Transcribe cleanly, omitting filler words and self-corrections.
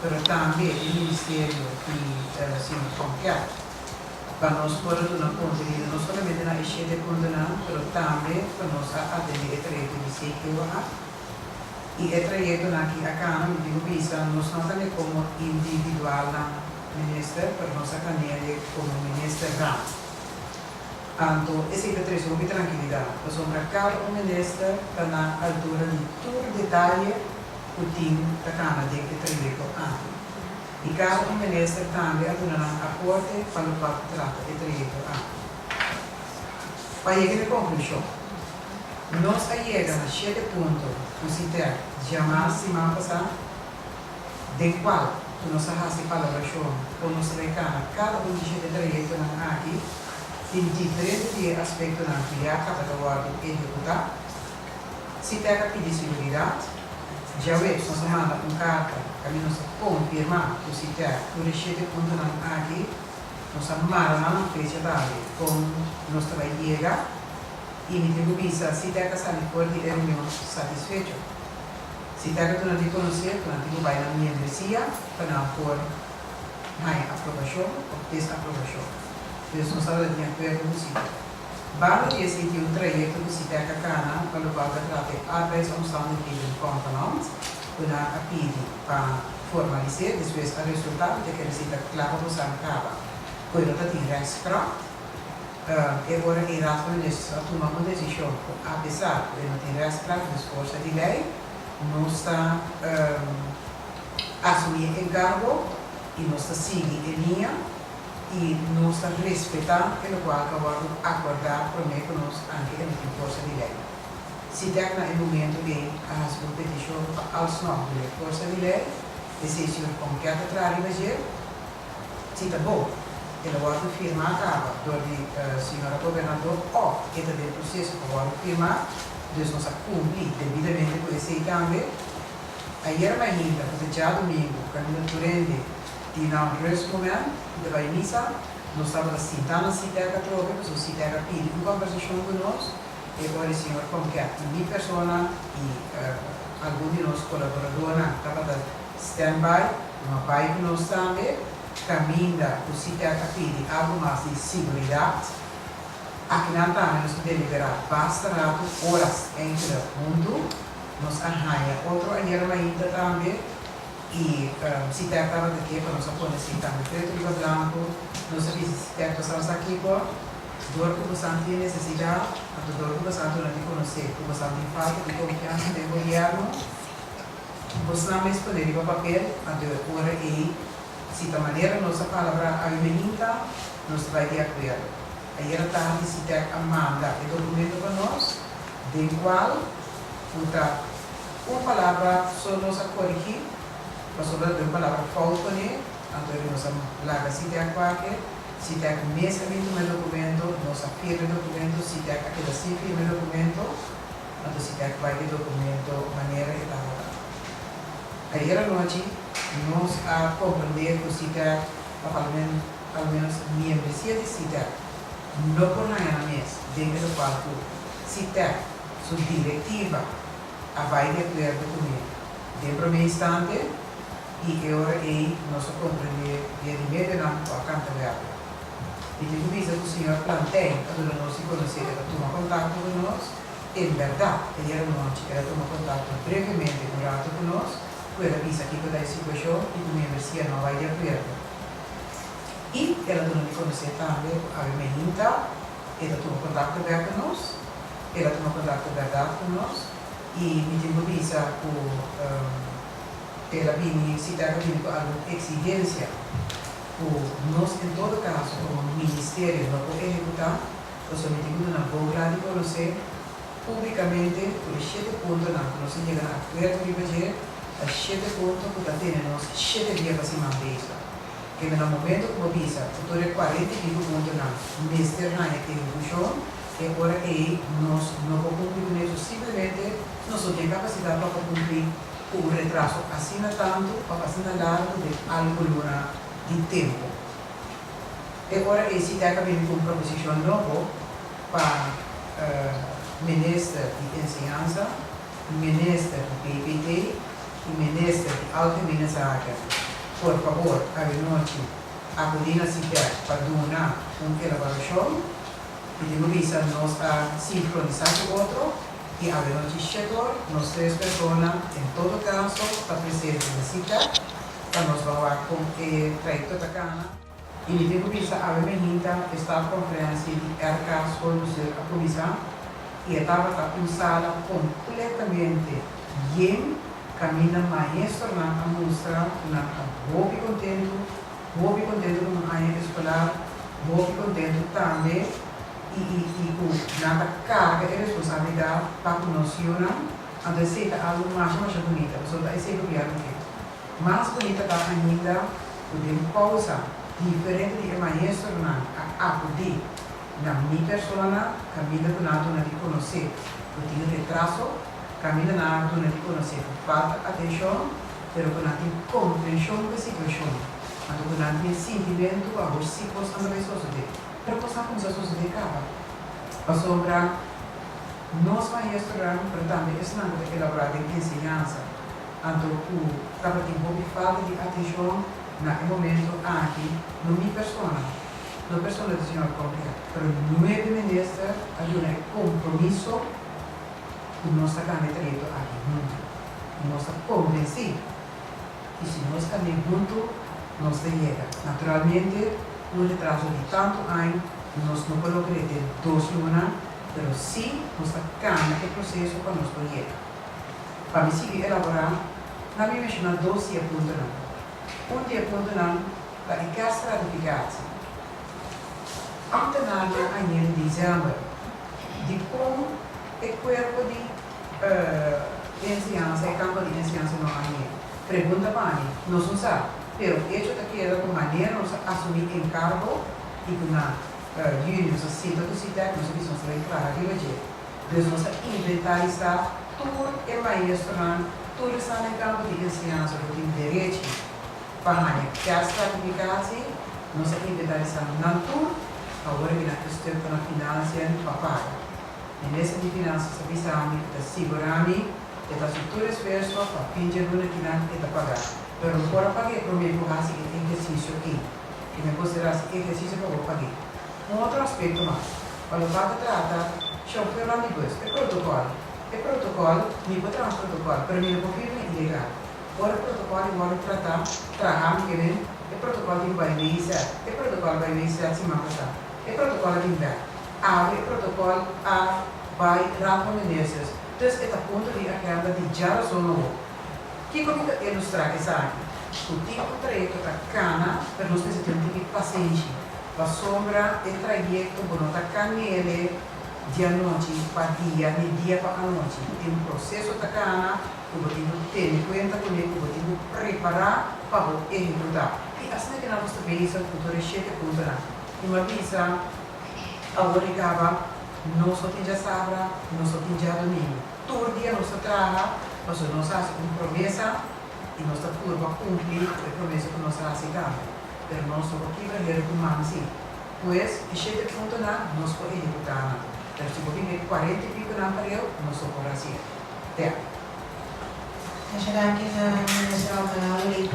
pero também o Ministério de Sinfonia. Para nós, por uma conta, não somente na enchente de condenar, mas também para nós atender o trajeto de CQA. E o trajeto aqui, a Cana, me digo, nós não também como individual na ministra, para nós a Canela como ministra grande. Então, esse é o trajeto de tranquilidade. Nós vamos para cada ministra para na altura de todo detalhe o time da Cana de que trajeto aqui. E cada ministra também aduna aporte para o qual trata de trajeto aqui. Para chegar à conclusão, nós chegamos a 7 pontos, o CITER, jamais se passar, de qual nós fazemos a colaboração com nós recana cada um de 7 trajetos aqui, tem diferentes aspectos que a cada executar. CITER pede segurança. Já vemos, nós mandamos carta que nós confirmamos que o CITER, por este ponto aqui, nós mandamos uma fecha com nós trabalhamos e me digo que se CITER que sai por de reunião satisfeito. CITER que não te conhecer, que não te vai na minha membresia, para não por mais aprovação ou desaprovação. Então, nós estamos de acordo com o CITER. Vale esse que o trajeto do CITER que cana, para o qual trata arbeids omstandigheden component, para pedir para formalizar, depois o resultado de que ele se claro do Sancaba. Quando está em rechtspraak, e agora em raad van ministers toma uma decisão, apesar de não ter rechtspraak, dus força de lei, não está assumir encargo e não está seguindo em linha e não está respeitando pelo qual acabamos de acordar por meio que nós anche emitir força de lei. Se der no momento que a sua petição aos novos de força de lei, e se o senhor quer trazer mas se está bom, ele vai firmar acaba, do senhora governador, ou que está dentro do processo que vai firmar, Deus nos cumprir devidamente com esse também. Ayer ainda, no dia domingo, quando Turende tinha um momento de vai missa, nós estávamos sentando na CITER que trove, mas o CITER pediu uma conversação conosco, e agora o senhor qualquer minha pessoa e algum de nós colaboradores estava de stand-by, uma pai que nós também, caminha o CITER que pede algo mais de segurança. Aqui na Tânia, nós deliberar bastante horas entre o mundo, nós arranha outro ayer ainda também, e se tem estava aqui para nós conhecer também preto e branco, nós sabemos se tem pessoas aqui por dor que você tem necessidade, a dor que você não tem conhecer, que você tem falta de confiança no governo, você não mais poder ir para papel, a dor hora e se da maneira nossa palavra alimenta, nós vai de acordo. Ayer tarde se tem a manda o documento para nós, de qual uma palavra só nós a corrigir, mas sobre uma palavra falta né, então nós larga se tem qualquer, se tem o mesmo documento, nós firma o documento, se tem aquele assim firma o documento, então se tem qualquer documento maneira que está lá. Ayer à noite nós a compreender que se tem ao menos minha membresia de se tem não por nada mesmo, dentro do qual se tem sua diretiva a vai de acordo comigo. Dentro do instante, e agora nós compreender de meio não a canta grave. E de visa que o senhor planteia, quando nós se conhecer, ela toma contato com nós, em verdade, ela toma contato brevemente com nós, ela avisa que toda a situação e a universidade não vai de acordo. E ela toma de conhecer também a menina, ela toma contato com nós, ela toma contato verdade com nós, e me visa ela vem se está com alguma exigência, nós em todo caso, como ministério, não podemos executar, nós somente na boa grade para você, publicamente, por 7 pontos, nós chegamos a acordo de fazer, a 7 pontos que está tendo nós 7 dias para se manter isso. Que no momento como visa, por 40 pontos, o ministério não é execução, e agora nós não podemos cumprir isso, simplesmente nós não temos capacidade para cumprir o retraso acima tanto ou acima largo de alguma de tempo. E agora se tem que vir com uma proposição nova para ministro de ensinança, ministro de PPT e ministro de alta administração. por favor, a noite, a colina se der para donar uma elaboração, pedimos visa nós a sincronizar com o outro, e a noite chegou, nós 3 pessoas, em todo caso, está presente na cita, para nós falar com o trajeto da cana. E pedimos visa a esta conferência de RK Solução a comissão, e estava uma sala completamente bem, caminha maestro na mostra, na boa contente com a área escolar, boa contente também, e com nada carga e responsabilidade para conosco, então aceita algo mais bonita, só está esse governo aqui. Mais bonita da ainda, podemos pausar, diferente de maestro na acudir, na minha persona, caminha com nada de conhecer, eu tenho retraso, caminha na área de conhecer, falta atenção, mas com a compreensão da situação, então com a sentimento, a os ciclos andam suceder, para passar com as coisas de casa. A sombra, nós maestros, mas também esse não é elaborado em ensinança, então o estava de falta de atenção naquele momento aqui, na minha persona. La persona del Señor concreta, pero 9 meses hay un compromiso y no está traído aquí juntos. Y no está convencido. Y si no está juntos, no se llega. Naturalmente, un retraso de tanto años, nos no puedo creer de 2 lunas, pero sí nos cambia el proceso cuando nos llega. Para mí seguir elaborando, no me menciona 2 días puntos. Un día punto la riqueza ratificada. Antenado em dezembro, de como o corpo de ensinança, o campo de ensinança não é. Pergunta para mim, nós não sabemos, mas o hecho de que era de maneira nós assumir encargo e que na Júnior, nós cita do CITEC, nós precisamos ser claro aquilo de. Deus nós inventarizar tudo é maestro, tudo está no campo de ensinança, do direito, para a que a estratificação, nós inventarizar não tudo. Agora que nós estamos na finança para pagar. E nessa de finanças, avisamos, seguramos, e da estrutura esforço para fingir que nós está pagar. Mas não pode pagar para mim por esse exercício aqui. E me considerar esse exercício para eu pagar. Outro aspecto mais. Quando vai tratar, chão foi lá depois. É protocolo. É protocolo, me pode trazer protocolo, para mim não pode ser ilegal. Agora o protocolo igual tratar, trabalhar que vem, é protocolo de vai ver certo. É protocolo vai ver certo se matar. É protocolo de inverno. Abre o protocolo a vai Rafa Menezes. Então, é a ponto de aquela de já novo. Que como ilustrar isso aqui? O tipo de trajeto da cana, para nós precisamos ter um tipo de paciência. A sombra é trajeto, quando está canele, dia noite para dia, de dia para noite. Tem um processo da cana, que você tem em conta com ele, que você preparar para executar. E assim que nós vamos ver isso, o futuro é cheio de cultura. Uma visa, agora acaba, não só tem já sabra, não só tem já domingo. Todo dia nós trabalhamos, mas nós fazemos uma promessa e nós curva cumprir a promessa que nós fazemos. Mas nós somos aqui para ver como assim. Pois, que chega de funcionar, nós podemos executar. Então, se você tem 40 e pico na aparelho, nós somos assim. Até. Als je daar een keer in Israël kan houden,